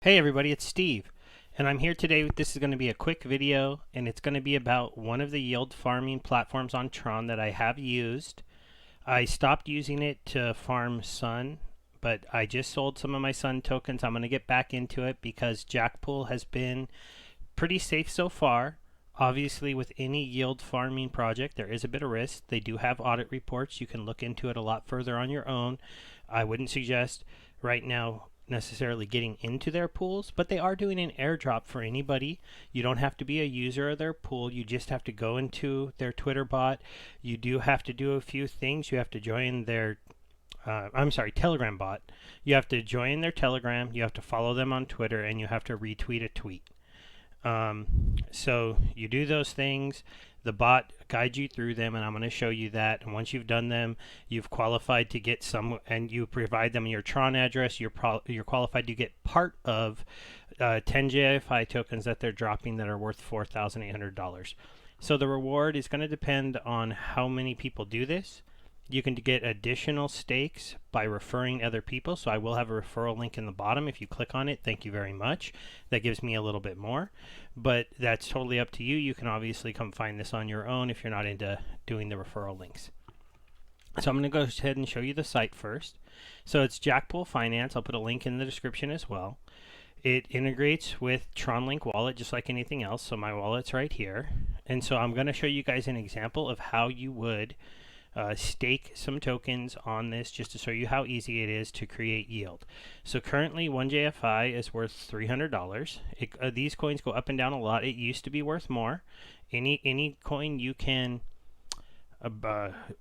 Hey everybody, it's Steve, and I'm here today. This is going to be a quick video, and it's going to be about one of the yield farming platforms on Tron that I have used. I stopped using it to farm Sun, but I just sold some of my Sun tokens. I'm going to get back into it because Jackpool has been pretty safe so far. Obviously, with any yield farming project, there is a bit of risk. They do have audit reports. You can look into it a lot further on your own. I wouldn't suggest right now necessarily getting into their pools, but they are doing an airdrop for anybody. You don't have to be a user of their pool. You just have to go into their Twitter bot. You do have to do a few things. You have to join their Telegram bot. You have to join their Telegram. You have to follow them on Twitter, and you have to retweet a tweet. So you do those things. The bot guides you through them, and I'm going to show you that. And once you've done them, you've qualified to get some, and you provide them your Tron address. You're qualified to get part of 10 JFI tokens that they're dropping that are worth $4,800. So the reward is going to depend on how many people do this. You can get additional stakes by referring other people. So I will have a referral link in the bottom. If you click on it, thank you very much. That gives me a little bit more, but that's totally up to you. You can obviously come find this on your own if you're not into doing the referral links. So I'm going to go ahead and show you the site first. So it's Jackpool Finance. I'll put a link in the description as well. It integrates with TronLink wallet just like anything else. So my wallet's right here. And so I'm going to show you guys an example of how you would stake some tokens on this, just to show you how easy it is to create yield. So currently 1 JFI is worth $300. These coins go up and down a lot. It used to be worth more. Any coin you can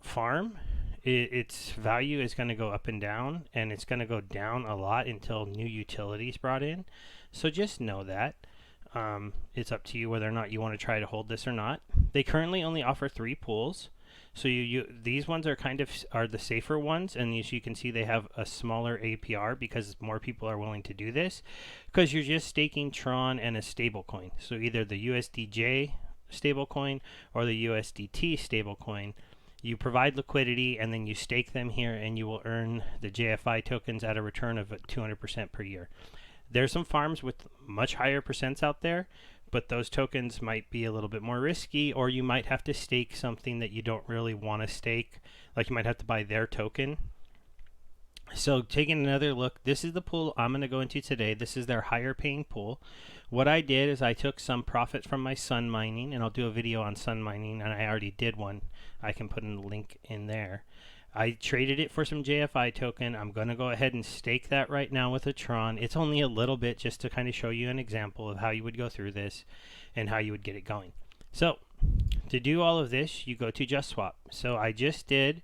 farm, its value is going to go up and down, and it's going to go down a lot until new utilities brought in. So just know that. It's up to you whether or not you want to try to hold this or not. They currently only offer 3 pools. So these ones are the safer ones, and as you can see, they have a smaller APR because more people are willing to do this, because you're just staking Tron and a stablecoin. So either the USDJ stablecoin or the USDT stablecoin. You provide liquidity, and then you stake them here, and you will earn the JFI tokens at a return of 200% per year. There's some farms with much higher percents out there, but those tokens might be a little bit more risky, or you might have to stake something that you don't really want to stake, like you might have to buy their token. So taking another look, this is the pool I'm going to go into today. This is their higher paying pool. What I did is I took some profit from my sun mining, and I'll do a video on sun mining, and I already did one. I can put in a link in there. I traded it for some JFI token. I'm going to go ahead and stake that right now with a Tron. It's only a little bit just to kind of show you an example of how you would go through this and how you would get it going. So to do all of this, you go to Just Swap. So I just did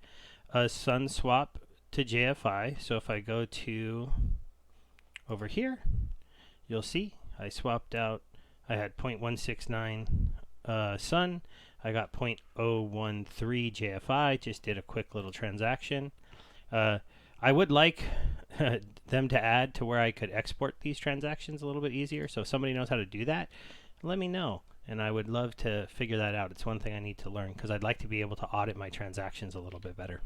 a Sun swap to JFI. So if I go to over here, you'll see I swapped out. I had 0.169 Sun. I got 0.013 JFI, just did a quick little transaction. I would like them to add to where I could export these transactions a little bit easier. So if somebody knows how to do that, let me know. And I would love to figure that out. It's one thing I need to learn, because I'd like to be able to audit my transactions a little bit better.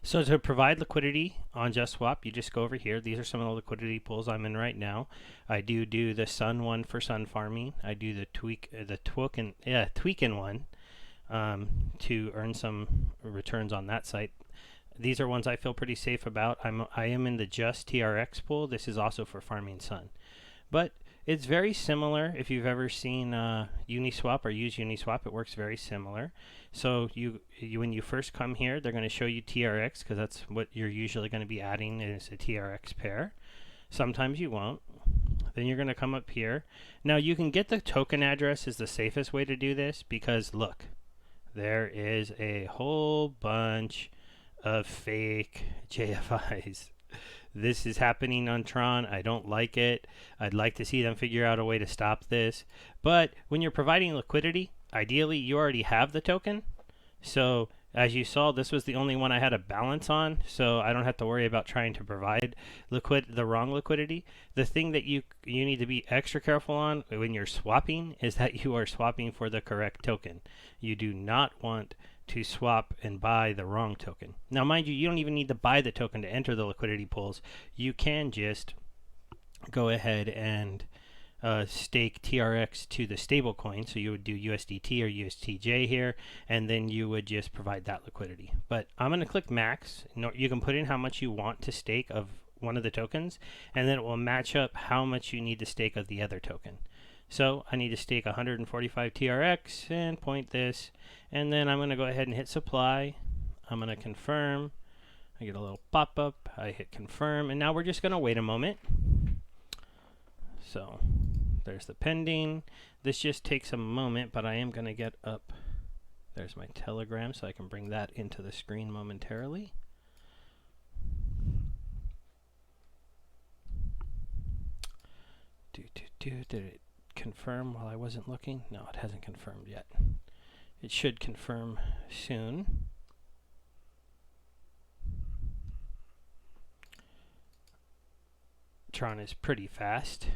So to provide liquidity on JustSwap, you just go over here. These are some of the liquidity pools I'm in right now. I do the Sun one for sun farming. I do the Tweakin one to earn some returns on that site. These are ones I feel pretty safe about. I am in the Just TRX pool. This is also for farming Sun, but it's very similar. If you've ever seen Uniswap or use Uniswap, it works very similar. So when you first come here, they're going to show you TRX, because that's what you're usually going to be adding, is a TRX pair. Sometimes you won't. Then you're going to come up here. Now you can get the token address is the safest way to do this, because look, there is a whole bunch of fake JFIs. This is happening on Tron. I don't like it. I'd like to see them figure out a way to stop this. But when you're providing liquidity, ideally you already have the token. So as you saw, this was the only one I had a balance on, so I don't have to worry about trying to provide the wrong liquidity. The thing that you need to be extra careful on when you're swapping is that you are swapping for the correct token. You do not want to swap and buy the wrong token. Now mind you, you don't even need to buy the token to enter the liquidity pools. You can just go ahead and stake TRX to the stable coin. So you would do USDT or USTJ here, and then you would just provide that liquidity. But I'm going to click max. You can put in how much you want to stake of one of the tokens, and then it will match up how much you need to stake of the other token. So I need to stake 145 TRX and point this, and then I'm going to go ahead and hit supply. I'm going to confirm. I get a little pop-up. I hit confirm, and now we're just going to wait a moment. So there's the pending. This just takes a moment, but I am going to get up. There's my Telegram, so I can bring that into the screen momentarily. Did it confirm while I wasn't looking? No, it hasn't confirmed yet. It should confirm soon. Tron is pretty fast.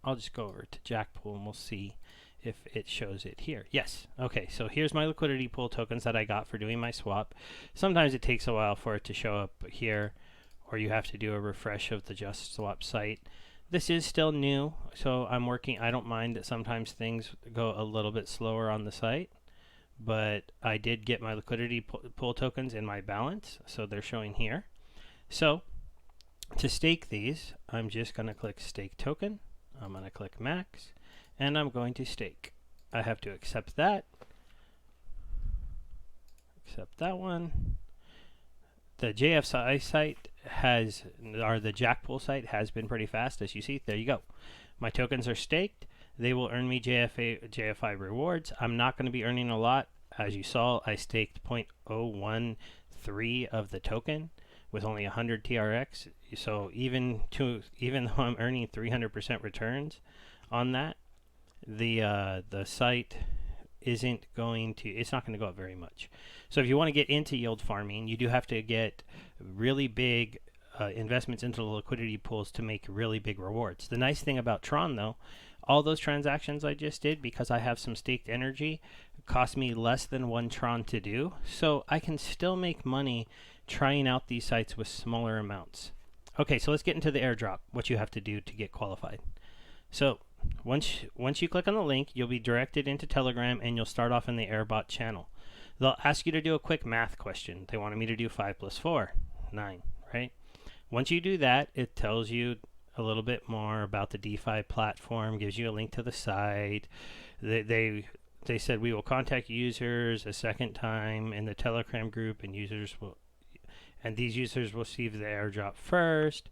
I'll just go over to Jackpool and we'll see if it shows it here. Yes. Okay, so here's my liquidity pool tokens that I got for doing my swap. Sometimes it takes a while for it to show up here, or you have to do a refresh of the Just Swap site. This is still new, so I'm working. I don't mind that sometimes things go a little bit slower on the site, but I did get my liquidity pool tokens in my balance, so they're showing here. So to stake these, I'm just going to click stake token. I'm going to click max, and I'm going to stake. I have to accept that. Accept that one. The JFI site has, or the Jackpool site has been pretty fast, as you see. There you go. My tokens are staked. They will earn me JFI rewards. I'm not going to be earning a lot. As you saw, I staked 0.013 of the token with only 100 TRX. So even though I'm earning 300% returns on that, the site isn't going to, it's not going to go up very much. So if you want to get into yield farming, you do have to get really big investments into the liquidity pools to make really big rewards. The nice thing about Tron, though, all those transactions I just did, because I have some staked energy, cost me less than 1 Tron to do. So I can still make money trying out these sites with smaller amounts. Okay, so let's get into the airdrop, what you have to do to get qualified. So once you click on the link, you'll be directed into Telegram, and you'll start off in the Airbot channel. They'll ask you to do a quick math question. They wanted me to do 5 + 4, 9, right? Once you do that, it tells you a little bit more about the DeFi platform, gives you a link to the site. They said we will contact users a second time in the Telegram group, and these users will receive the airdrop first.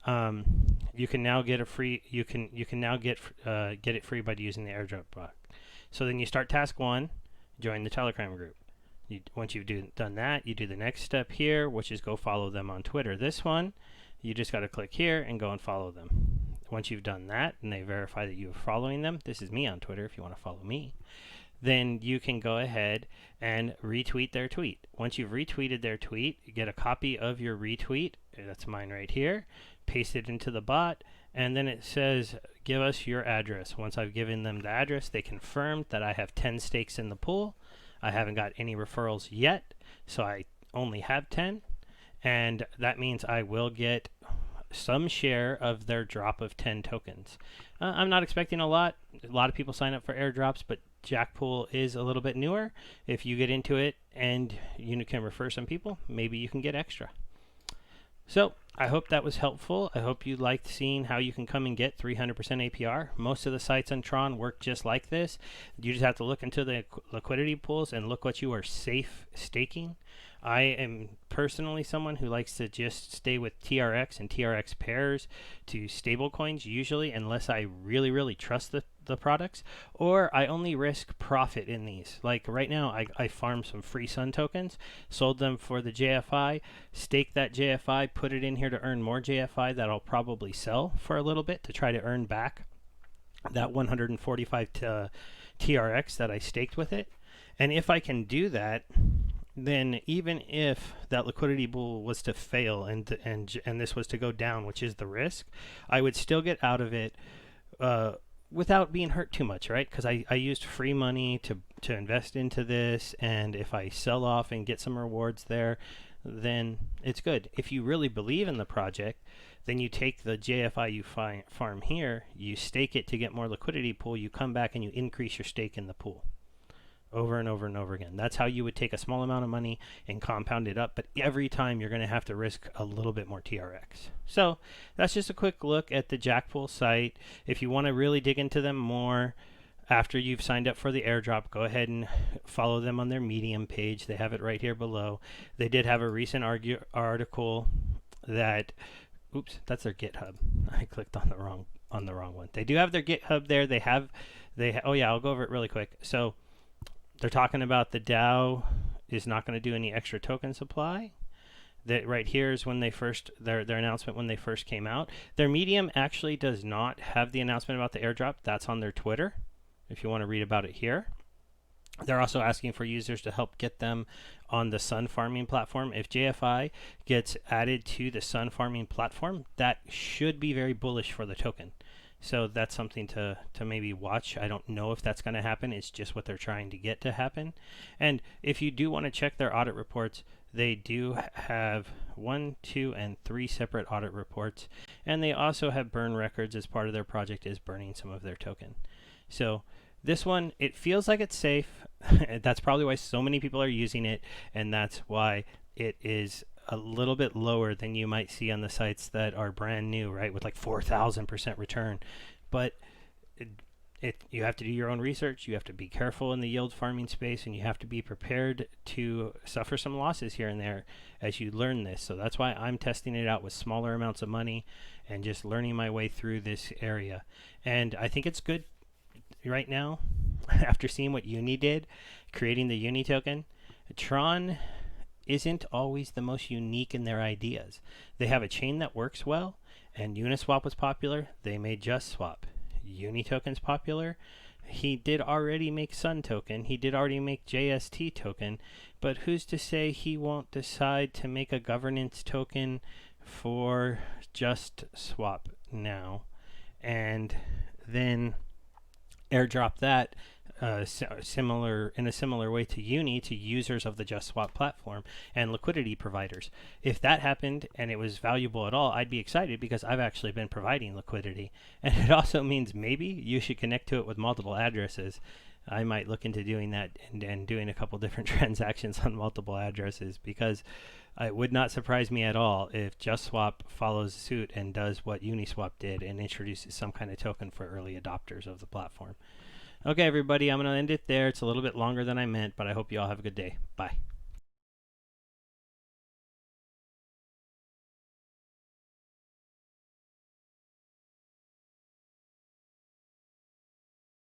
You can now get a free. You can now get it free by using the airdrop bot. So then you start task 1. Join the Telegram group. Once you've done that, you do the next step here, which is go follow them on Twitter. This one, you just got to click here and go and follow them. Once you've done that, and they verify that you're following them, this is me on Twitter if you want to follow me, then you can go ahead and retweet their tweet. Once you've retweeted their tweet, you get a copy of your retweet. That's mine right here. Paste it into the bot, and then it says, give us your address. Once I've given them the address, they confirmed that I have 10 stakes in the pool. I haven't got any referrals yet, so I only have 10, and that means I will get some share of their drop of 10 tokens. I'm not expecting a lot. A lot of people sign up for airdrops, but Jackpool is a little bit newer. If you get into it and you can refer some people, maybe you can get extra. So I hope that was helpful. I hope you liked seeing how you can come and get 300% APR. Most of the sites on Tron work just like this. You just have to look into the liquidity pools and look what you are safe staking. I am personally someone who likes to just stay with TRX and TRX pairs to stable coins, usually, unless I really, really trust the products, or I only risk profit in these. Like right now, I farmed some free Sun tokens, sold them for the JFI, staked that JFI, put it in here to earn more JFI that I'll probably sell for a little bit to try to earn back that 145 TRX that I staked with it. And if I can do that, then even if that liquidity pool was to fail and this was to go down, which is the risk, I would still get out of it without being hurt too much, right? Because I used free money to invest into this, and if I sell off and get some rewards there, then it's good. If you really believe in the project, then you take the JFI you farm here, you stake it to get more liquidity pool, you come back and you increase your stake in the pool over and over and over again. That's how you would take a small amount of money and compound it up, but every time you're going to have to risk a little bit more TRX. So that's just a quick look at the Jackpool site. If you want to really dig into them more after you've signed up for the airdrop, go ahead and follow them on their Medium page. They have it right here below. They did have a recent article that, oops, that's their GitHub. I clicked on the wrong one. They do have their GitHub there. Oh yeah, I'll go over it really quick. So they're talking about the DAO is not going to do any extra token supply. That right here is when they first, their announcement when they first came out. Their Medium actually does not have the announcement about the airdrop. That's on their Twitter, if you want to read about it here. They're also asking for users to help get them on the Sun farming platform. If JFI gets added to the Sun farming platform, that should be very bullish for the token. So that's something to maybe watch. I don't know if that's going to happen. It's just what they're trying to get to happen. And if you do want to check their audit reports, they do have 1, 2, and 3 separate audit reports. And they also have burn records as part of their project is burning some of their token. So this one, it feels like it's safe. That's probably why so many people are using it. And that's why it is a little bit lower than you might see on the sites that are brand new, right? With like 4,000% return. But you have to do your own research. You have to be careful in the yield farming space, and you have to be prepared to suffer some losses here and there as you learn this. So that's why I'm testing it out with smaller amounts of money and just learning my way through this area. And I think it's good right now, after seeing what Uni did, creating the Uni token. Tron isn't always the most unique in their ideas. They have a chain that works well, and Uniswap was popular. They made JustSwap. Uni token's popular. He did already make Sun token. He did already make JST token. But who's to say he won't decide to make a governance token for JustSwap now, and then airdrop that in a similar way to Uni to users of the JustSwap platform and liquidity providers. If that happened and it was valuable at all, I'd be excited because I've actually been providing liquidity. And it also means maybe you should connect to it with multiple addresses. I might look into doing that and doing a couple different transactions on multiple addresses, because it would not surprise me at all if JustSwap follows suit and does what Uniswap did and introduces some kind of token for early adopters of the platform. Okay, everybody, I'm going to end it there. It's a little bit longer than I meant, but I hope you all have a good day. Bye.